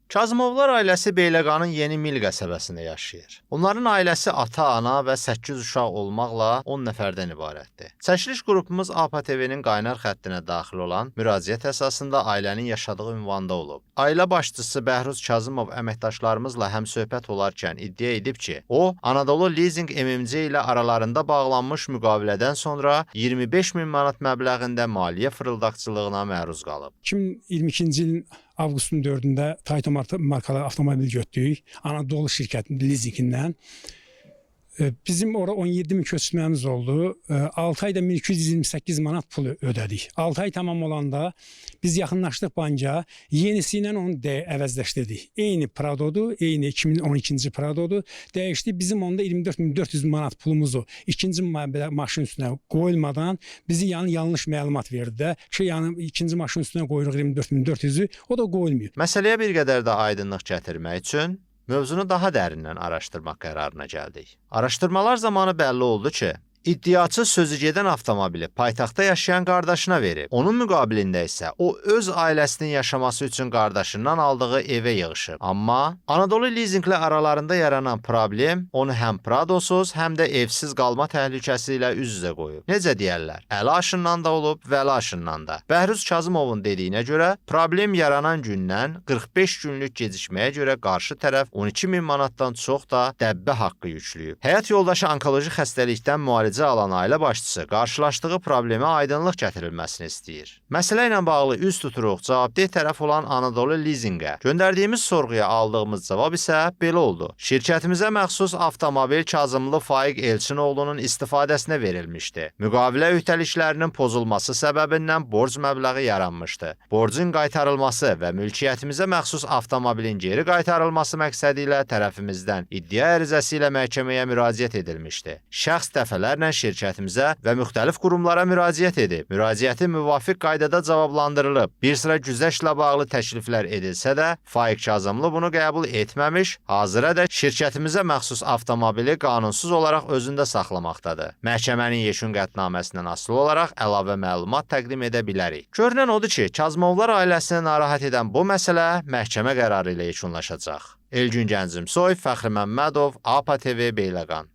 Kazımovlar ailəsi Beyləqanın Yeni Mil qəsəbəsində yaşayır. Onların ailəsi ata, ana və 8 uşaq olmaqla 10 nəfərdən ibarətdir. Çəkiliş qrupumuz APTV-nin qaynar xəttinə daxil olan müraciət əsasında ailənin yaşadığı ünvanda olub. Ailə başçısı Bəhruz Kazımov əməkdaşlarımızla həmsöhbət olarkən iddia edib ki, o, Anadolu Leasing MMC ilə aralarında bağlanmış müqavilədən sonra 25 min manat məbləğində maliyyə fırıldaqçılığına məruz qalıb. 2022-ci ilin avqustun 4-də Tayto markalı avtomobil götürdük. Anadolu şirkətinin lizingindən. Bizim orada 17 min köçürməmiz oldu. 6 ayda 1228 manat pul ödədik. 6 ay tamam olanda biz yaxınlaşdıq banka, yenisi ilə onu əvəzləşdirdik. Eyni Prado'dur, eyni 2012-ci Prado'dur. Dəyişdi, bizim onda 24.400 manat pulumuzu ikinci maşın üstünə qoyulmadan bizi yanlış məlumat verdi də ki, ikinci maşın üstünə qoyuruq 24.400'ü, o da qoyulmuyor. Məsələyə bir qədər də aydınlıq gətirmək üçün mövzunu daha dərindən araşdırmaq qərarına gəldik. Araşdırmalar zamanı bəlli oldu ki, iddiaçı sözü gedən avtomobili paytaxtda yaşayan qardaşına verib. Onun müqabilində isə o öz ailəsinin yaşaması üçün qardaşından aldığı evə yığışıb. Amma Anadolu Leasinglə aralarında yaranan problem onu həm Pradosuz, həm də evsiz qalma təhlükəsi ilə üz-üzə qoyub. Necə deyərlər? Əli aşından da olub, vəli aşından da. Bəhruz Kazımovun dediyinə görə, problem yaranan gündən 45 günlük gecikməyə görə qarşı tərəf 12 min manatdan çox da dəbbə haqqı yüklüyüb. Həyat yoldaşı onkoloji xəstəlikdən müalicə alan ailə başçısı qarşılaşdığı problemə aydınlıq gətirilməsini istəyir. Məsələ ilə bağlı üz tuturuq cavabdeh tərəf olan Anadolu Leasingə. Göndərdiyimiz sorğuya aldığımız cavab isə belə oldu. Şirkətimizə məxsus avtomobil Kazımlı Faiq Elçinoğlu'nun istifadəsinə verilmişdi. Müqavilə öhdəliklərinin pozulması səbəbindən borc məbləği yaranmışdı. Borcun qaytarılması və mülkiyyətimizə məxsus avtomobilin geri qaytarılması məqsədi ilə tərəfimizdən iddia ərizəsi ilə məhkəməyə müraciət edilmişdi. Şəxs dəfələrlə şirkətimizə və müxtəlif qurumlara müraciət edib. Müraciəti müvafiq qaydada cavablandırılıb. Bir sıra güzəştlə bağlı təkliflər edilsə də, Faiq Kazımlı bunu qəbul etməmiş, hazırədək şirkətimizə məxsus avtomobili qanunsuz olaraq özündə saxlamaqdadır. Məhkəmənin yeşun qətnaməsindən asılı olaraq əlavə məlumat təqdim edə bilərik. Görünən odur ki, Kazımovlar ailəsini narahat edən bu məsələ məhkəmə qərarı ilə yekunlaşacaq. Elgün Gəncimsoy, Fəxri Məmmədov, APTV Beyləqan.